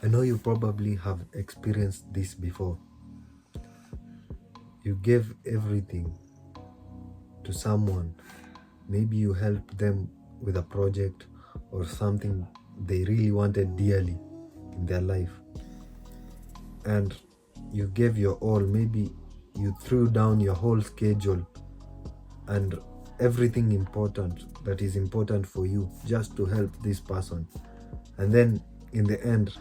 I know you probably have experienced this before. You gave everything to someone. Maybe you helped them with a project or something they really wanted dearly in their life. And you gave your all. Maybe you threw down your whole schedule and everything important that is important for you just to help this person. And then in the end,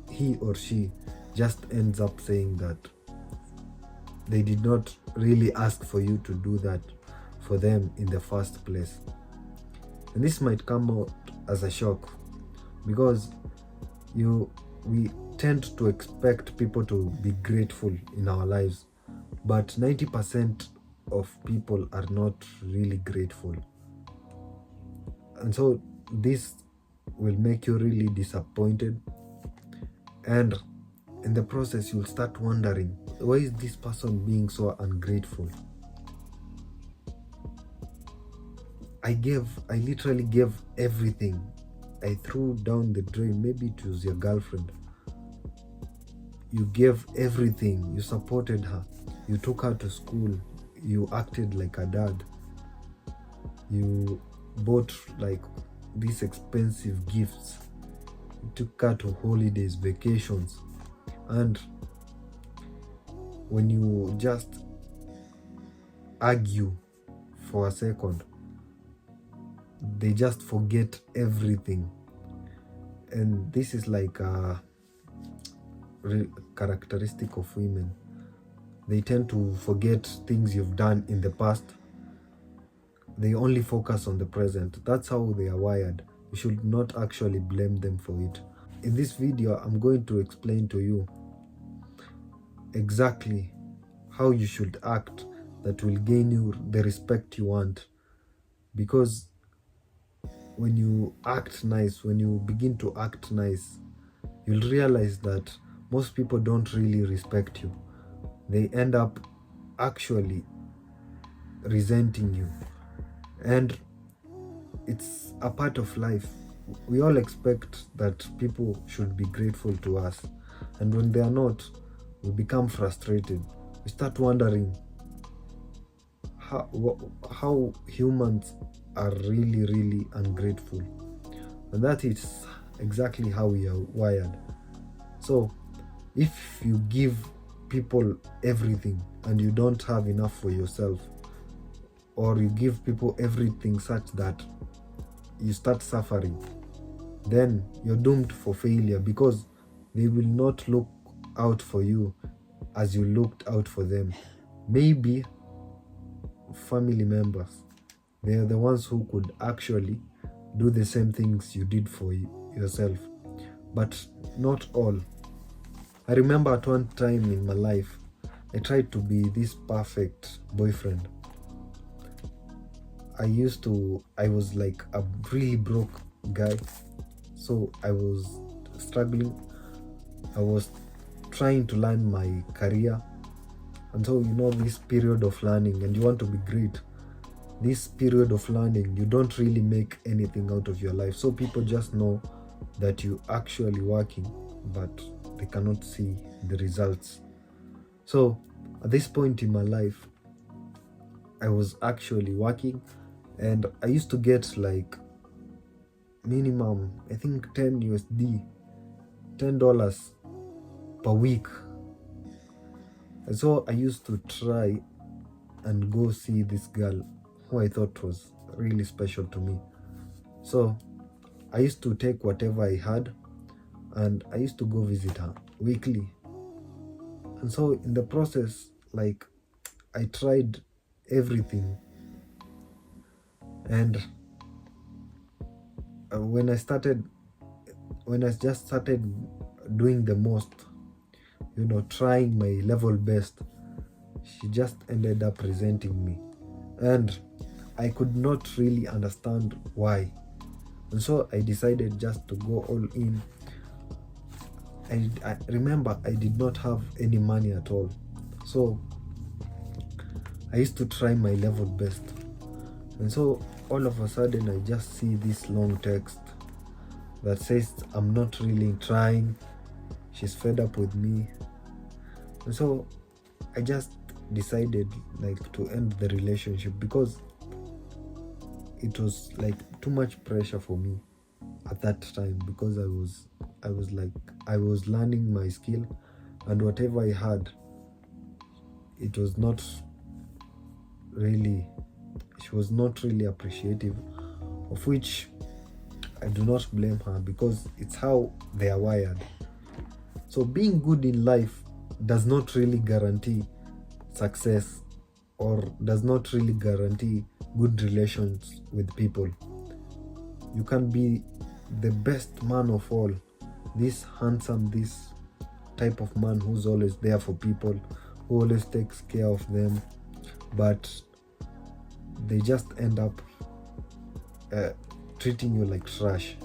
he or she just ends up saying that they did not really ask for you to do that for them in the first place. And this might come out as a shock because we tend to expect people to be grateful in our lives, but 90% of people are not really grateful. And so this will make you really disappointed, and in the process you'll start wondering, why is this person being so ungrateful? I literally gave everything. I threw down the drain. Maybe it was your girlfriend. You gave everything. You supported her. You took her to school. You acted like a dad. You bought like these expensive gifts. You took her to holidays, vacations. And when you just argue for a second, they just forget everything. And this is like a characteristic of women. They tend to forget things you've done in the past. They only focus on the present. That's how they are wired. You should not actually blame them for it. In this video, I'm going to explain to you exactly how you should act that will gain you the respect you want. Because when you act nice, when you begin to act nice, you'll realize that most people don't really respect you. They end up actually resenting you. And it's a part of life. We all expect that people should be grateful to us. And when they are not, we become frustrated. We start wondering how humans are really ungrateful. And that is exactly how we are wired. So if you give people everything and you don't have enough for yourself, or you give people everything such that you start suffering, then you're doomed for failure, because they will not look out for you as you looked out for them. Maybe family members, they are the ones who could actually do the same things you did for yourself, but not all. I remember at one time in my life, I tried to be this perfect boyfriend. I was like a really broke guy. So I was struggling. I was trying to learn my career. And so, this period of learning, and you want to be great. This period of learning, you don't really make anything out of your life. So people just know that you actually working, but they cannot see the results. So at this point in my life, I was actually working, and I used to get like minimum, I think $10 per week. And so I used to try and go see this girl who I thought was really special to me. So I used to take whatever I had and I used to go visit her weekly. And so in the process, like, I tried everything. And when I just started doing the most, trying my level best, she just ended up resenting me. And I could not really understand why. And so I decided just to go all in. I remember I did not have any money at all. So I used to try my level best. And so all of a sudden I just see this long text that says I'm not really trying, she's fed up with me. And so I just decided like to end the relationship because it was like too much pressure for me at that time, because I was learning my skill, and whatever I had, it was not really she was not really appreciative, of which I do not blame her because it's how they are wired. So being good in life does not really guarantee success, or does not really guarantee good relations with people. You can be the best man of all, this handsome, this type of man who's always there for people, who always takes care of them, but they just end up treating you like trash,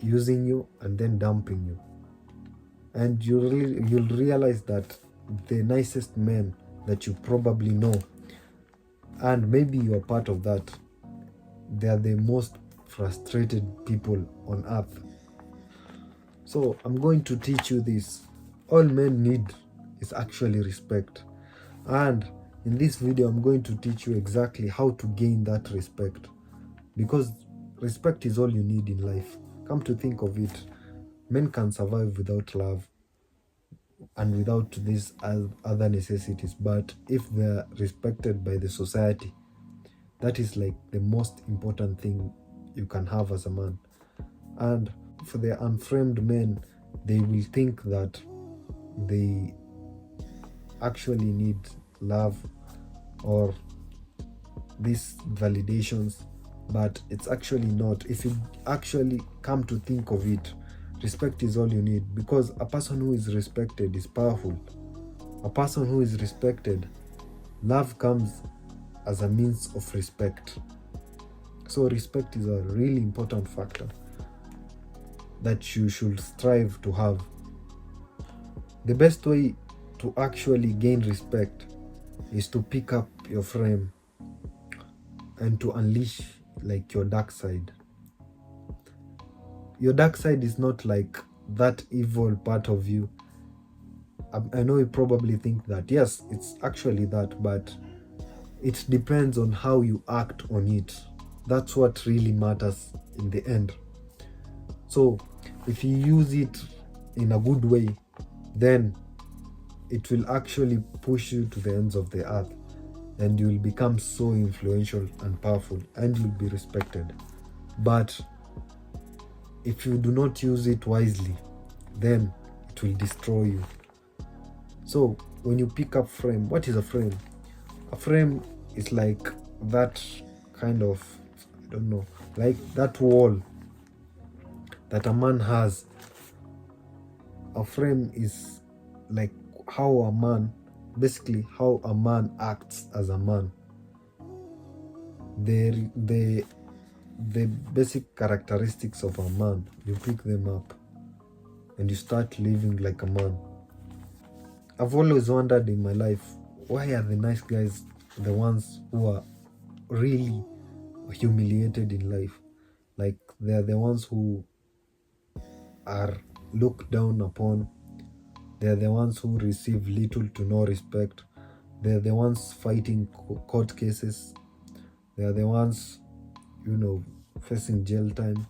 using you and then dumping you. And you'll realize that the nicest men that you probably know, and maybe you're part of that, they are the most frustrated people on earth. So I'm going to teach you this. All men need is actually respect. And in this video, I'm going to teach you exactly how to gain that respect. Because respect is all you need in life. Come to think of it, men can survive without love and without these other necessities. But if they're respected by the society, that is like the most important thing you can have as a man. And for the unframed men, they will think that they actually need love or these validations, but it's actually not. If you actually come to think of it, respect is all you need, because a person who is respected is powerful. A person who is respected, love comes as a means of respect. So respect is a really important factor that you should strive to have. The best way to actually gain respect is to pick up your frame and to unleash like your dark side. Your dark side is not like that evil part of you. I know you probably think that, yes, it's actually that, but it depends on how you act on it. That's what really matters in the end. So if you use it in a good way, then it will actually push you to the ends of the earth, and you will become so influential and powerful, and you'll be respected. But if you do not use it wisely, then it will destroy you. So when you pick up frame, what is a frame? A frame is like that kind of, I don't know, like that wall that a man has. A frame is like how a man, basically how a man acts as a man. The basic characteristics of a man, you pick them up and you start living like a man. I've always wondered in my life, why are the nice guys the ones who are really humiliated in life? Like they're the ones who are looked down upon. They're the ones who receive little to no respect. They're the ones fighting court cases. They're the ones, facing jail time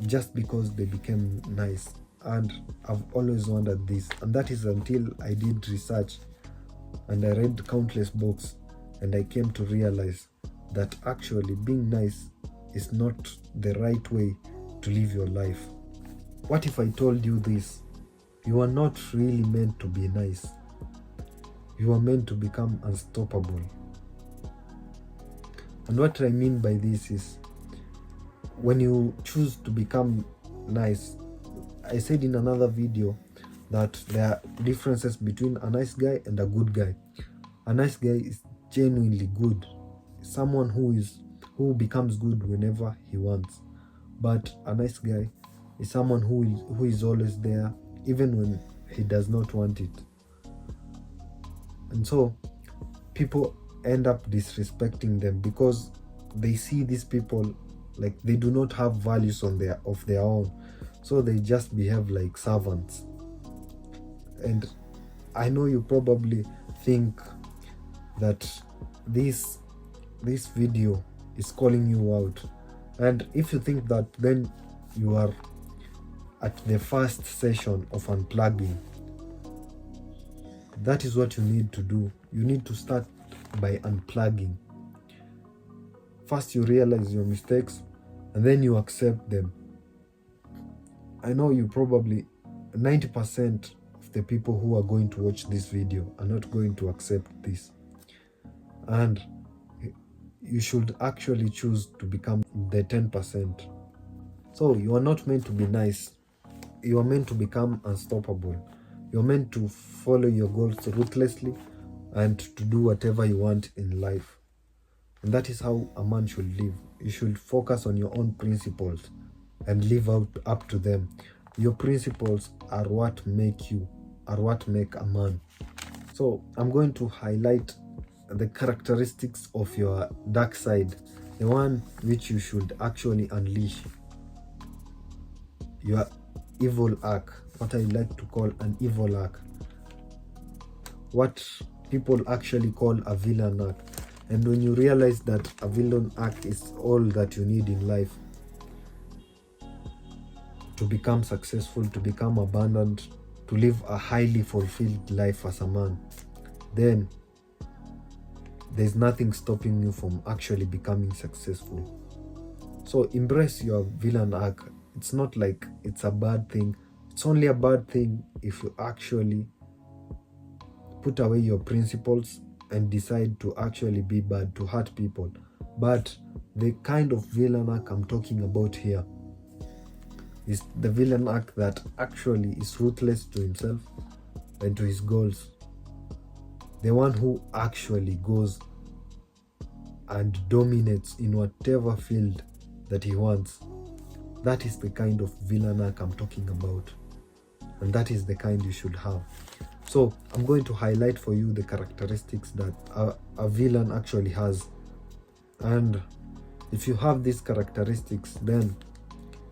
just because they became nice. And I've always wondered this, and that is until I did research and I read countless books, and I came to realize that actually being nice is not the right way to live your life. What if I told you this? You are not really meant to be nice. You are meant to become unstoppable. And what I mean by this is, when you choose to become nice, I said in another video that there are differences between a nice guy and a good guy. A nice guy is genuinely good, someone who becomes good whenever he wants. But a nice guy is someone who is always there, even when he does not want it. And so people end up disrespecting them because they see these people Like they do not have values of their own, so they just behave like servants. And I know you probably think that this video is calling you out, and if you think that, then you are at the first session of unplugging. That is what you need to do. You need to start by unplugging. First you realize your mistakes, and then you accept them. I know you probably 90% of the people who are going to watch this video are not going to accept this, and you should actually choose to become the 10%. So you are not meant to be nice, you are meant to become unstoppable. You're meant to follow your goals ruthlessly and to do whatever you want in life. And that is how a man should live. You should focus on your own principles and live up to them. Your principles are what make you, are what make a man. So I'm going to highlight the characteristics of your dark side, the one which you should actually unleash. Your evil arc, what I like to call an evil arc, what people actually call a villain arc. And when you realize that a villain arc is all that you need in life to become successful, to become abundant, to live a highly fulfilled life as a man, then there's nothing stopping you from actually becoming successful. So embrace your villain arc. It's not like it's a bad thing. It's only a bad thing if you actually put away your principles and decide to actually be bad, to hurt people. But the kind of villain arc I'm talking about here is the villain arc that actually is ruthless to himself and to his goals. The one who actually goes and dominates in whatever field that he wants. That is the kind of villain arc I'm talking about, and that is the kind you should have. So I'm going to highlight for you the characteristics that a villain actually has, and if you have these characteristics, then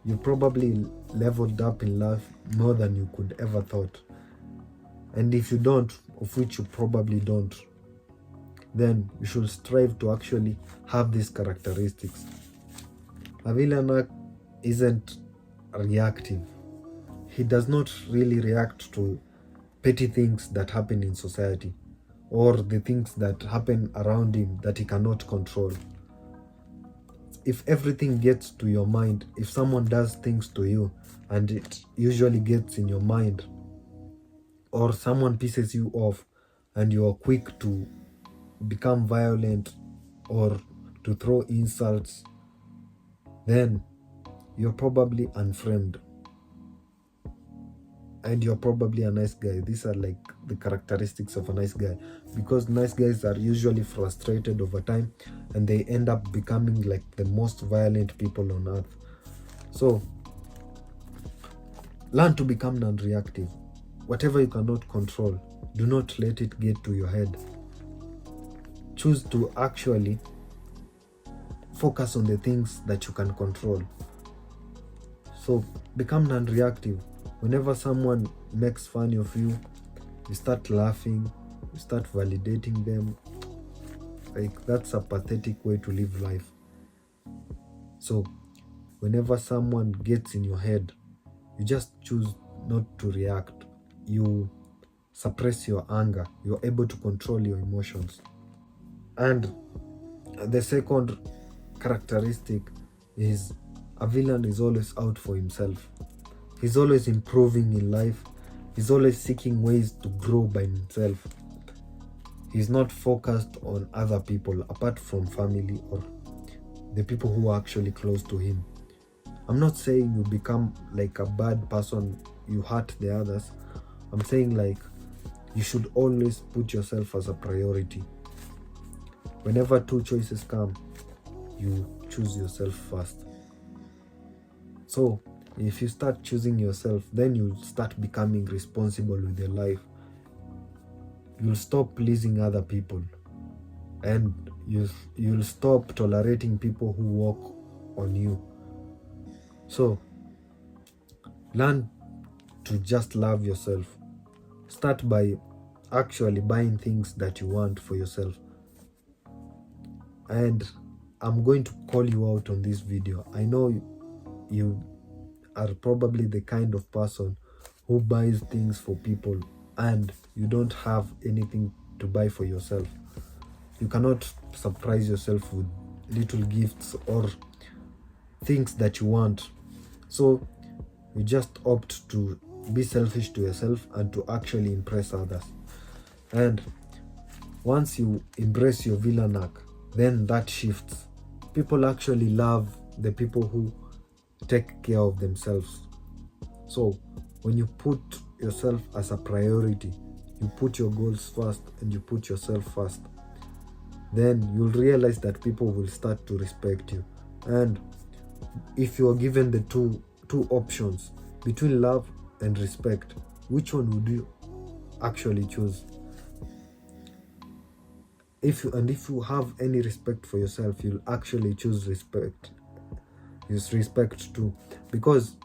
you probably leveled up in life more than you could ever thought. And if you don't, of which you probably don't, then you should strive to actually have these characteristics. A villain arc isn't reactive. He does not really react to petty things that happen in society or the things that happen around him that he cannot control. If everything gets to your mind, if someone does things to you and it usually gets in your mind, or someone pisses you off and you are quick to become violent or to throw insults, then you're probably unfriend and you're probably a nice guy. These are like the characteristics of a nice guy, because nice guys are usually frustrated over time and they end up becoming like the most violent people on earth. So learn to become non-reactive. Whatever you cannot control, do not let it get to your head. Choose to actually focus on the things that you can control. So become non-reactive. Whenever someone makes fun of you, you start laughing, you start validating them. Like, that's a pathetic way to live life. So whenever someone gets in your head, you just choose not to react. You suppress your anger. You're able to control your emotions. And the second characteristic is a villain is always out for himself. He's always improving in life. He's always seeking ways to grow by himself. He's not focused on other people apart from family or the people who are actually close to him. I'm not saying you become like a bad person, you hurt the others. I'm saying like you should always put yourself as a priority. Whenever two choices come, you choose yourself first. So if you start choosing yourself, then you'll start becoming responsible with your life. You'll stop pleasing other people, and you'll stop tolerating people who walk on you. So learn to just love yourself. Start by actually buying things that you want for yourself. And I'm going to call you out on this video. I know you are probably the kind of person who buys things for people and you don't have anything to buy for yourself. You cannot surprise yourself with little gifts or things that you want. So you just opt to be selfish to yourself and to actually impress others. And once you embrace your villain arc, then that shifts. People actually love the people who take care of themselves. So when you put yourself as a priority, you put your goals first and you put yourself first, then you'll realize that people will start to respect you. And if you are given the two options between love and respect, which one would you actually choose? If you have any respect for yourself, you'll actually choose respect. Use respect too, because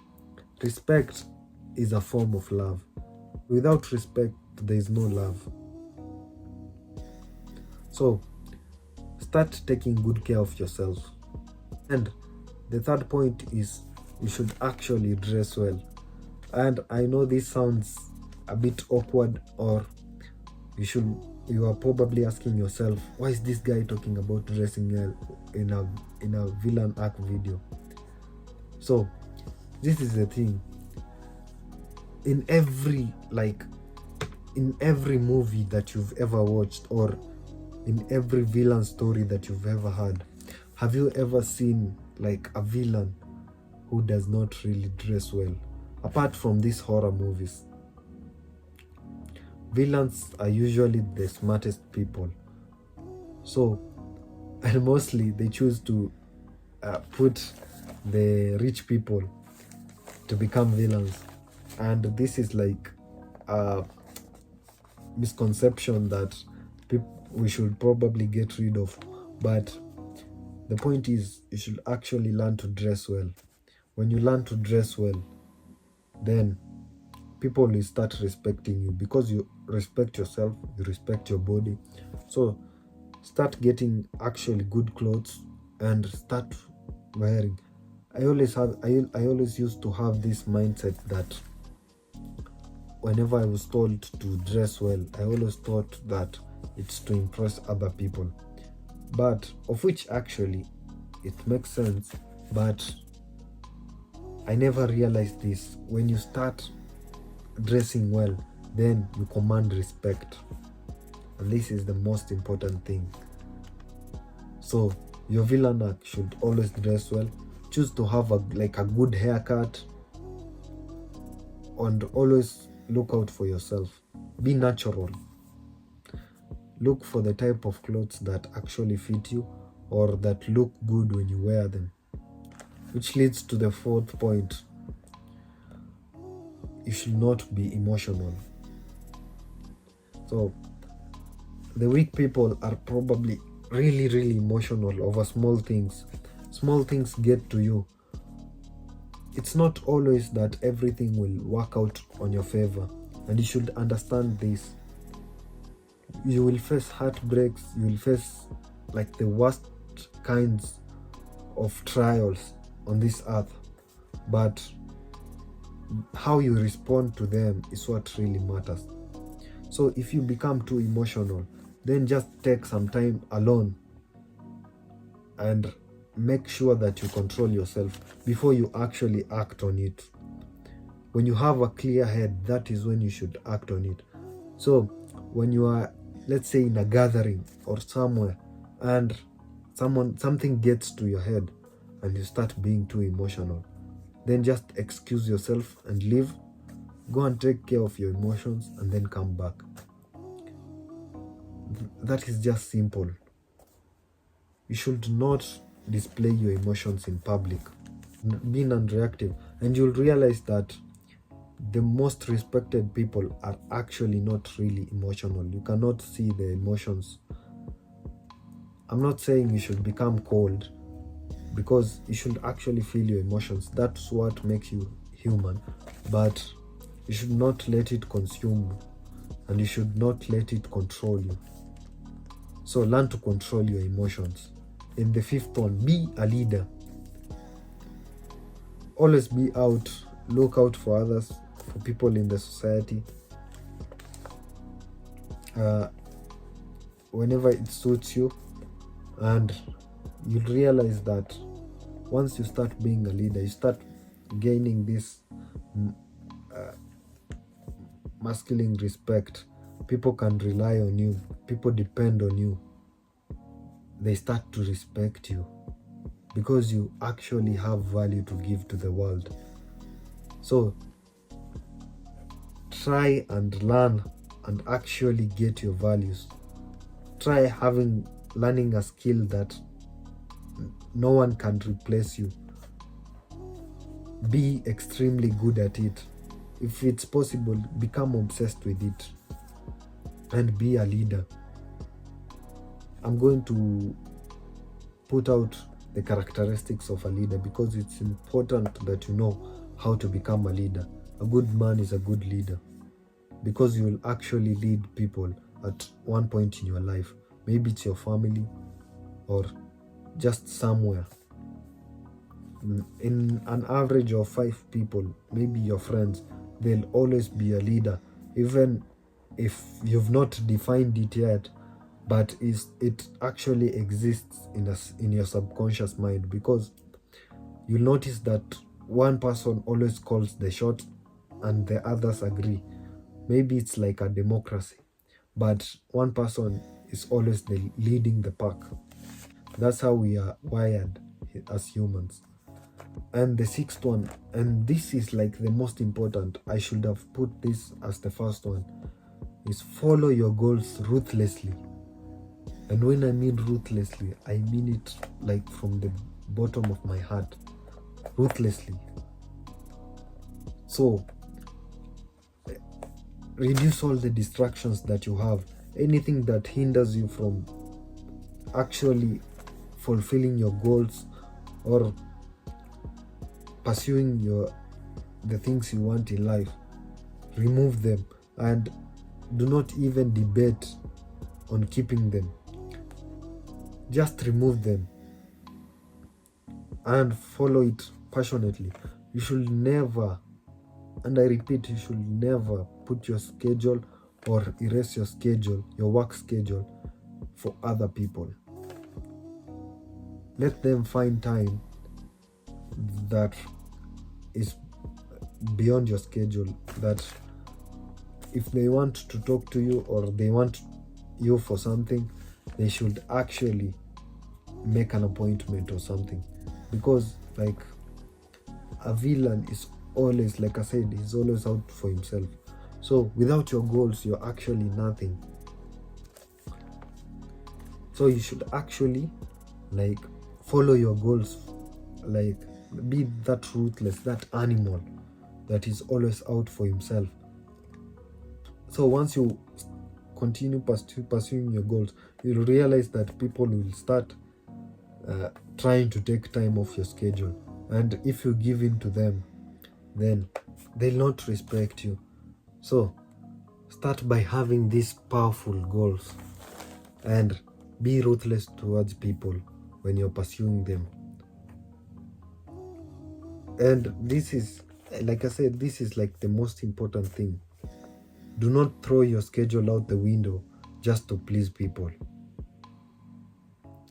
respect is a form of love. Without respect, there is no love. So start taking good care of yourself. And the third point is you should actually dress well. And I know this sounds a bit awkward, or you are probably asking yourself, why is this guy talking about dressing well in a villain arc video? So this is the thing. In every movie that you've ever watched, or in every villain story that you've ever had, have you ever seen like a villain who does not really dress well? Apart from these horror movies, villains are usually the smartest people. So, and mostly they choose to put the rich people to become villains. And this is like a misconception that we should probably get rid of. But the point is, you should actually learn to dress well. When you learn to dress well, then people will start respecting you, because you respect yourself, you respect your body. So start getting actually good clothes and start wearing. I always used to have this mindset that whenever I was told to dress well, I always thought that it's to impress other people, but of which actually it makes sense. But I never realized this. When you start dressing well, then you command respect, and this is the most important thing. So your villain arc should always dress well. Choose to have a good haircut, and always look out for yourself. Be natural. Look for the type of clothes that actually fit you, or that look good when you wear them. Which leads to the fourth point. You should not be emotional. So the weak people are probably really emotional over small things. Small things get to you. It's not always that everything will work out on your favor, and you should understand this. You will face heartbreaks, you will face like the worst kinds of trials on this earth, but how you respond to them is what really matters. So if you become too emotional, then just take some time alone and make sure that you control yourself before you actually act on it. When you have a clear head, that is when you should act on it. So when you are, let's say, in a gathering or somewhere, and something gets to your head and you start being too emotional, then just excuse yourself and leave. Go and take care of your emotions and then come back. That is just simple. You should not display your emotions in public. Be non-reactive, and you'll realize that the most respected people are actually not really emotional. You cannot see the emotions. I'm not saying you should become cold, because you should actually feel your emotions. That's what makes you human. But you should not let it consume you, and you should not let it control you. So learn to control your emotions. In the fifth one, be a leader. Always be out, look out for others, for people in the society. Whenever it suits you, and you'll realize that once you start being a leader, you start gaining this masculine respect. People can rely on you, people depend on you, they start to respect you because you actually have value to give to the world. So try and learn and actually get your values. Try learning a skill that no one can replace you. Be extremely good at it. If it's possible, become obsessed with it and be a leader. I'm going to put out the characteristics of a leader because it's important that you know how to become a leader. A good man is a good leader because you will actually lead people at one point in your life. Maybe it's your family or just somewhere. In an average of 5 people, maybe your friends, they'll always be a leader, even if you've not defined it yet, but it actually exists in your subconscious mind, because you'll notice that one person always calls the shot and the others agree. Maybe it's like a democracy, but one person is always leading the pack. That's how we are wired as humans. And the sixth one, and this is like the most important, I should have put this as the first one, is follow your goals ruthlessly. And when I mean ruthlessly, I mean it like from the bottom of my heart. Ruthlessly. So reduce all the distractions that you have, anything that hinders you from actually fulfilling your goals or pursuing the things you want in life. Remove them and do not even debate on keeping them. Just remove them and follow it passionately. You should never, and I repeat, you should never put your schedule or erase your schedule, your work schedule, for other people. Let them find time that is beyond your schedule, that if they want to talk to you or they want you for something, they should actually make an appointment or something. Because like a villain is always, like I said, he's always out for himself. So without your goals, you're actually nothing. So you should actually like follow your goals, like be that ruthless, that animal that is always out for himself. So once you continue pursuing your goals, you'll realize that people will start trying to take time off your schedule, and if you give in to them, then they'll not respect you. So start by having these powerful goals and be ruthless towards people when you're pursuing them. And this is, like I said, this is like the most important thing. Do not throw your schedule out the window just to please people.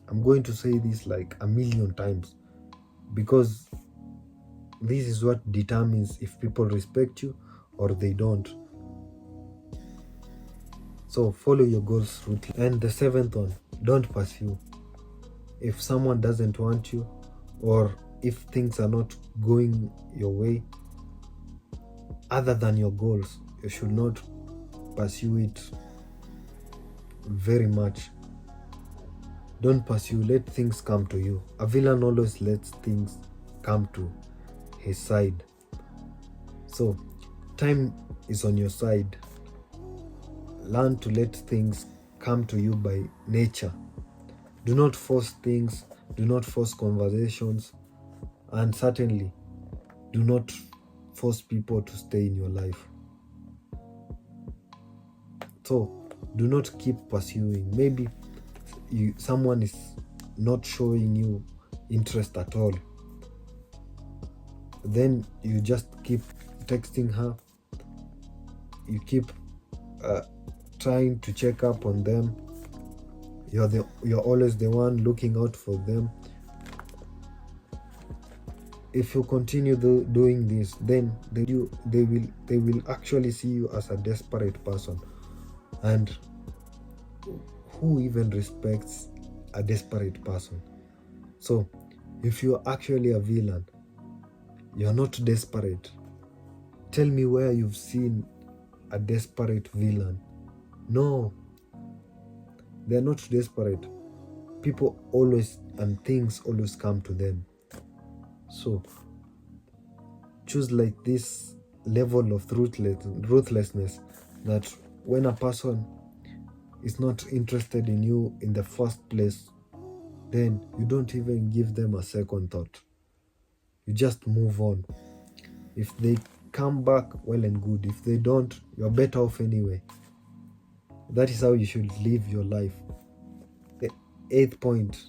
I'm going to say this like a million times because this is what determines if people respect you or they don't. So follow your goals ruthlessly. And the seventh one, don't pursue. If someone doesn't want you, or if things are not going your way other than your goals, you should not pursue it very much. Don't pursue, let things come to you. A villain always lets things come to his side. So time is on your side. Learn to let things come to you by nature. Do not force things. do not force conversations, and certainly do not force people to stay in your life. So do not keep pursuing. Maybe someone is not showing you interest at all. Then you just keep texting her. You keep trying to check up on them. You're always the one looking out for them. If you continue doing this, then they will actually see you as a desperate person. And who even respects a desperate person? So if you're actually a villain, you're not desperate. Tell me where you've seen a desperate villain. No, they're not desperate. People always and things always come to them. So choose like this level of ruthlessness, that when a person is not interested in you in the first place, then you don't even give them a second thought. You just move on. If they come back, well and good. If they don't, you're better off anyway. That is how you should live your life. The 8th point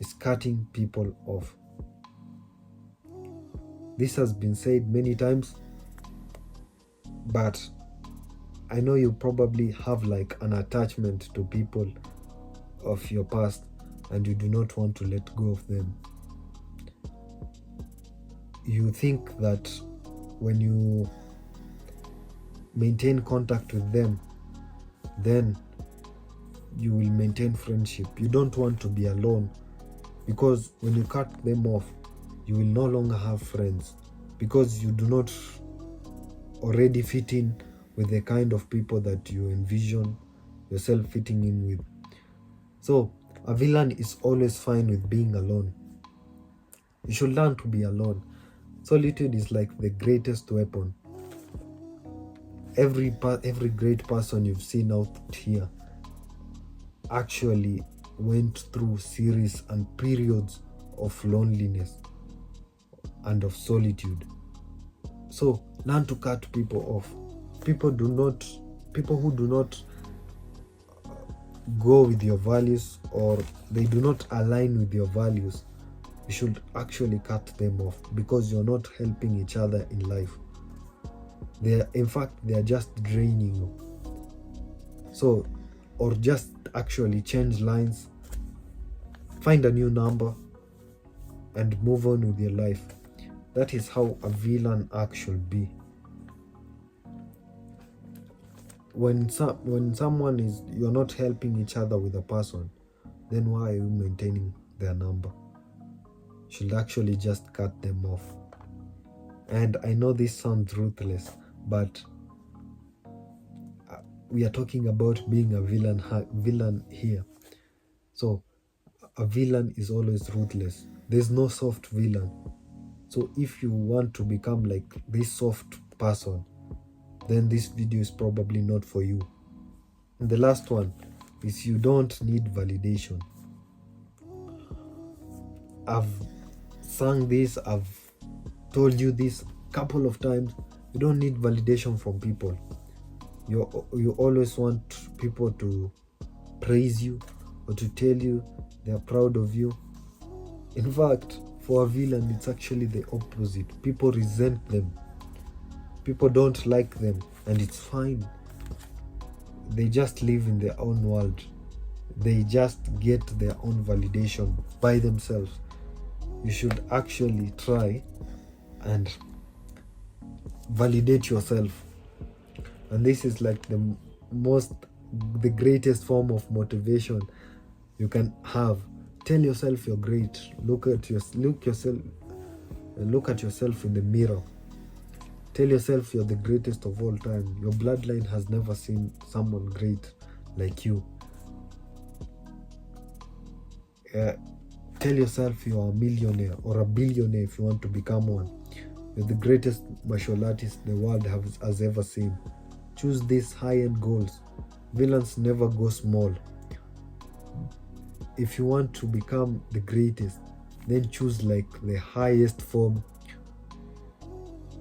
is cutting people off. This has been said many times, but I know you probably have like an attachment to people of your past and you do not want to let go of them. You think that when you maintain contact with them, then you will maintain friendship. You don't want to be alone, because when you cut them off, you will no longer have friends, because you do not already fit in with the kind of people that you envision yourself fitting in with. So a villain is always fine with being alone. You should learn to be alone. Solitude is like the greatest weapon. Every great person you've seen out here actually went through series and periods of loneliness and of solitude. So learn to cut people off. People who do not go with your values, or they do not align with your values, you should actually cut them off, because you're not helping each other in life. They are just draining you. So, or just actually change lines, find a new number, and move on with your life. That is how a villain act should be. When you're not helping each other with a person, then why are you maintaining their number? You should actually just cut them off. And I know this sounds ruthless, but we are talking about being a villain here. So a villain is always ruthless. There's no soft villain. So if you want to become like this soft person, then this video is probably not for you. And the last one is, you don't need validation. I've sung this, I've told you this a couple of times. You don't need validation from people. You always want people to praise you or to tell you they're proud of you. In fact, for a villain, it's actually the opposite. People resent them. People don't like them, and it's fine. They just live in their own world. They just get their own validation by themselves. You should actually try and validate yourself. And this is like the greatest form of motivation you can have. Tell yourself you're great. Look at yourself in the mirror. Tell yourself you're the greatest of all time. Your bloodline has never seen someone great like you. Tell yourself you're a millionaire or a billionaire if you want to become one. You're the greatest martial artist the world has ever seen. Choose these high-end goals. Villains never go small. if you want to become the greatest, then choose like the highest form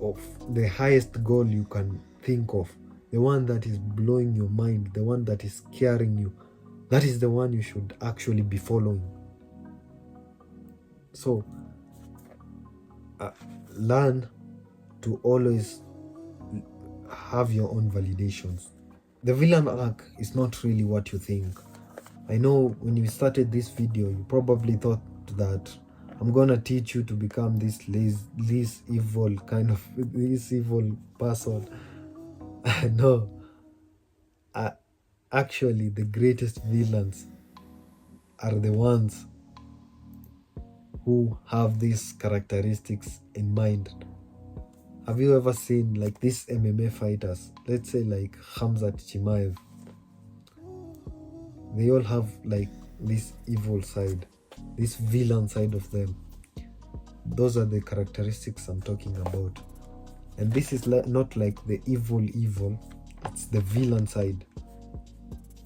of the highest goal you can think of, the one that is blowing your mind, the one that is scaring you. That is the one you should actually be following. So learn to always have your own validations. The villain arc is not really what you think. I know when you started this video, you probably thought that I'm gonna teach you to become this evil kind of this evil person. No, actually, the greatest villains are the ones who have these characteristics in mind. Have you ever seen like these MMA fighters? Let's say like Khamzat Chimaev. They all have like this evil side, this villain side of them. Those are the characteristics I'm talking about. And this is not like the evil, it's the villain side.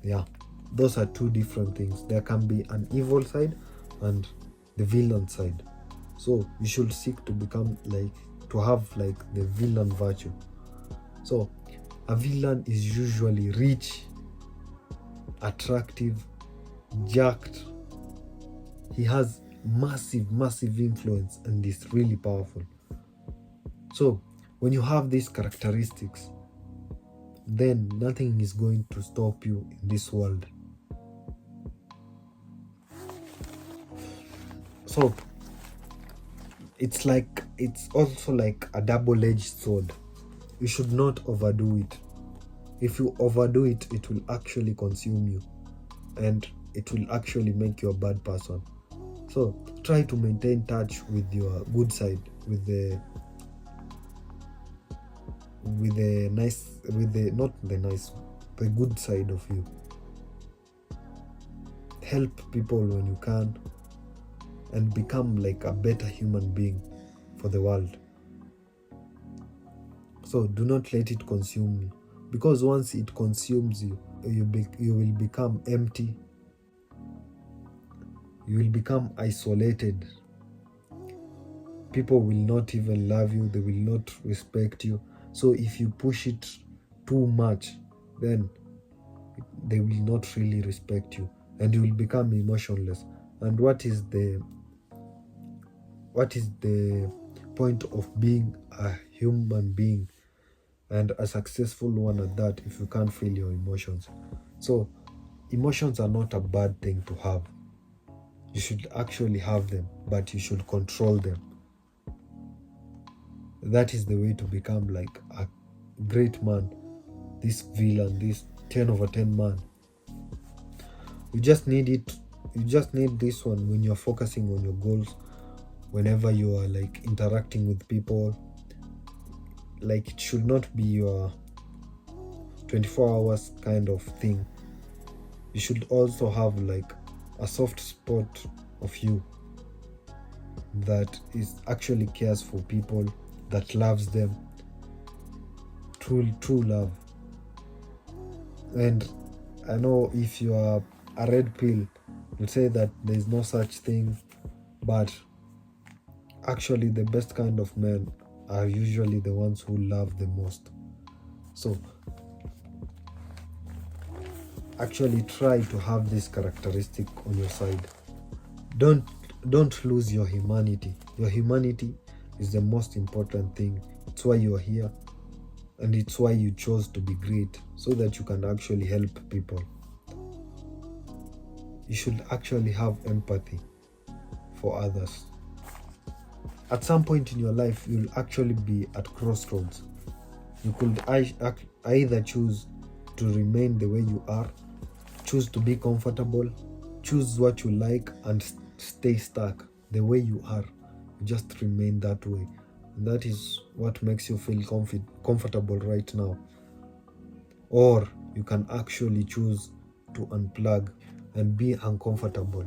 Yeah, those are two different things. There can be an evil side and the villain side. So you should seek to become like, to have like the villain virtue. So a villain is usually rich, attractive, jacked. He has massive influence and is really powerful. So when you have these characteristics, then nothing is going to stop you in this world. So it's also like a double-edged sword. You should not overdo it. If you overdo it, it will actually consume you and it will actually make you a bad person. So try to maintain touch with your good side, with the good side of you. Help people when you can and become like a better human being for the world. So do not let it consume you, because once it consumes you, you will become empty. You will become isolated. People will not even love you. They will not respect you. So if you push it too much, then they will not really respect you and you will become emotionless. And what is the point of being a human being and a successful one at that if you can't feel your emotions? So emotions are not a bad thing to have. You should actually have them, but you should control them. That is the way to become like a great man, this villain, this 10/10 man. You just need it. You just need this one when you're focusing on your goals, whenever you are like interacting with people. Like it should not be your 24 hours kind of thing. You should also have like a soft spot of you that is actually cares for people, that loves them, true love. And I know if you are a red pill, you'll say that there is no such thing, but actually the best kind of men are usually the ones who love the most. So actually try to have this characteristic on your side. Don't lose your humanity. Your humanity is the most important thing. It's why you're here, and it's why you chose to be great, so that you can actually help people. You should actually have empathy for others. At some point in your life, you'll actually be at crossroads. You could either choose to remain the way you are, choose to be comfortable, choose what you like and stay stuck the way you are. Just remain that way. And that is what makes you feel comfortable right now. Or you can actually choose to unplug and be uncomfortable.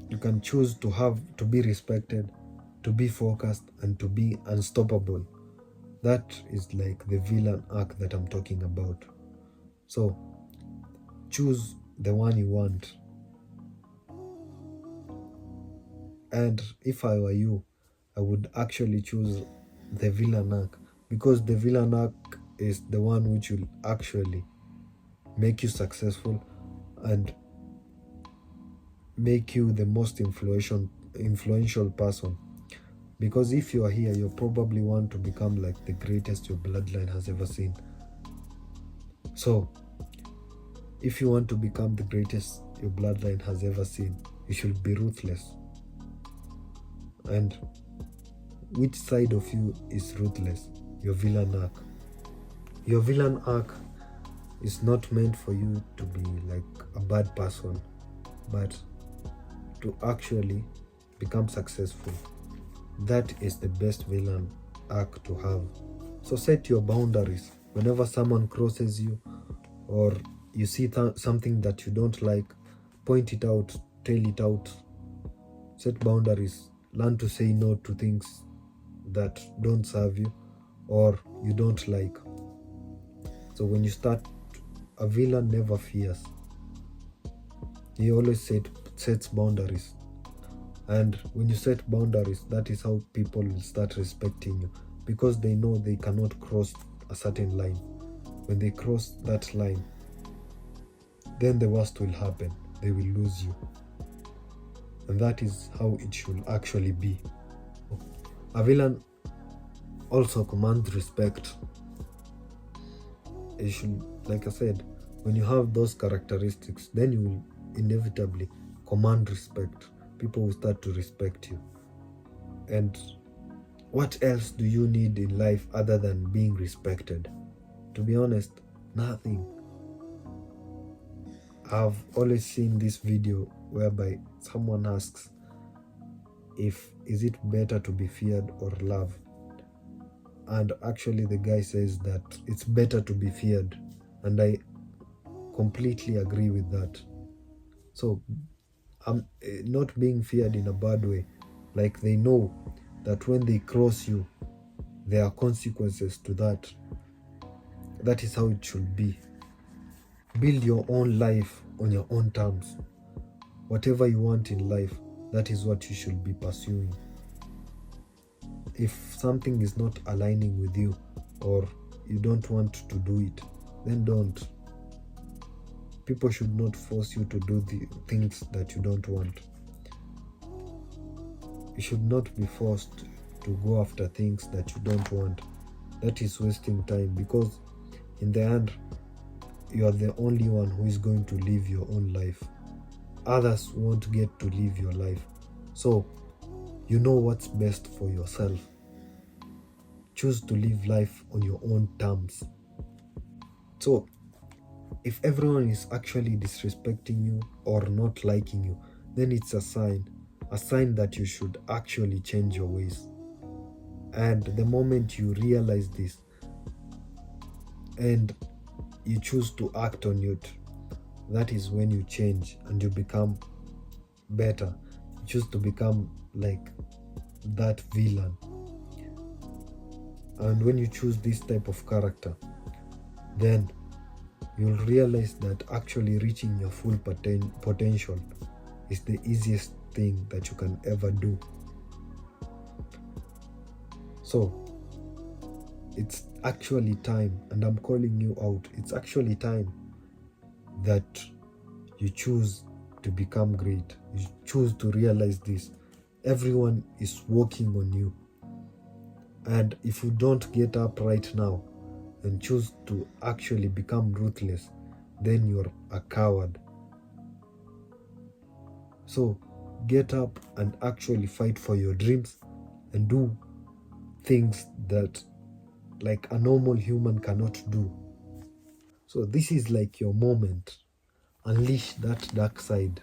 You can choose to be respected, to be focused, and to be unstoppable. That is like the villain arc that I'm talking about. So choose the one you want. And if I were you, I would actually choose the villain arc, because the villain arc is the one which will actually make you successful and make you the most influential person. Because if you are here, you probably want to become like the greatest your bloodline has ever seen. So if you want to become the greatest your bloodline has ever seen, you should be ruthless. And which side of you is ruthless? Your villain arc. Your villain arc is not meant for you to be like a bad person, but to actually become successful. That is the best villain arc to have. So set your boundaries. Whenever someone crosses you, or you see something that you don't like, point it out, tell it out. Set boundaries. Learn to say no to things that don't serve you or you don't like. So when you start, a villain never fears. He always sets boundaries. And when you set boundaries, that is how people will start respecting you, because they know they cannot cross a certain line. When they cross that line, then the worst will happen. They will lose you. And that is how it should actually be. A villain also commands respect. You should, like I said, when you have those characteristics, then you will inevitably command respect. People will start to respect you. And what else do you need in life other than being respected? To be honest, nothing. I've always seen this video whereby someone asks is it better to be feared or loved? And actually the guy says that it's better to be feared. And I completely agree with that. So I'm not being feared in a bad way. Like, they know that when they cross you, there are consequences to that. That is how it should be. Build your own life on your own terms. Whatever you want in life, that is what you should be pursuing. If something is not aligning with you, or you don't want to do it, then don't. People should not force you to do the things that you don't want. You should not be forced to go after things that you don't want. That is wasting time, because in the end, you are the only one who is going to live your own life. Others won't get to live your life. So, you know what's best for yourself. Choose to live life on your own terms. So, if everyone is actually disrespecting you or not liking you, then it's a sign that you should actually change your ways. And the moment you realize this and you choose to act on it, that is when you change and you become better. You choose to become like that villain. And when you choose this type of character, then you'll realize that actually reaching your full potential is the easiest thing that you can ever do. So it's actually time, and I'm calling you out, it's actually time that you choose to become great. You choose to realize this. Everyone is working on you. And if you don't get up right now and choose to actually become ruthless, then you're a coward. So get up and actually fight for your dreams and do things that like a normal human cannot do. So this is like your moment. Unleash that dark side.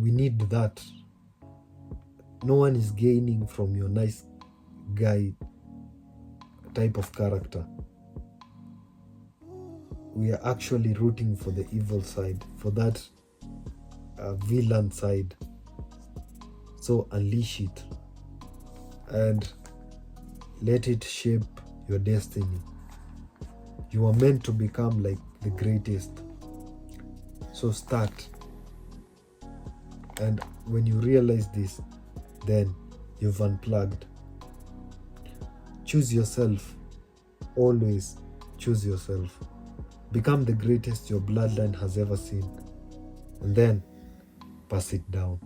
We need that. No one is gaining from your nice guy type of character. We are actually rooting for the evil side, for that villain side. So unleash it and let it shape your destiny. You are meant to become like the greatest. So start. And when you realize this, then you've unplugged. Choose yourself. Always choose yourself. Become the greatest your bloodline has ever seen. And then pass it down.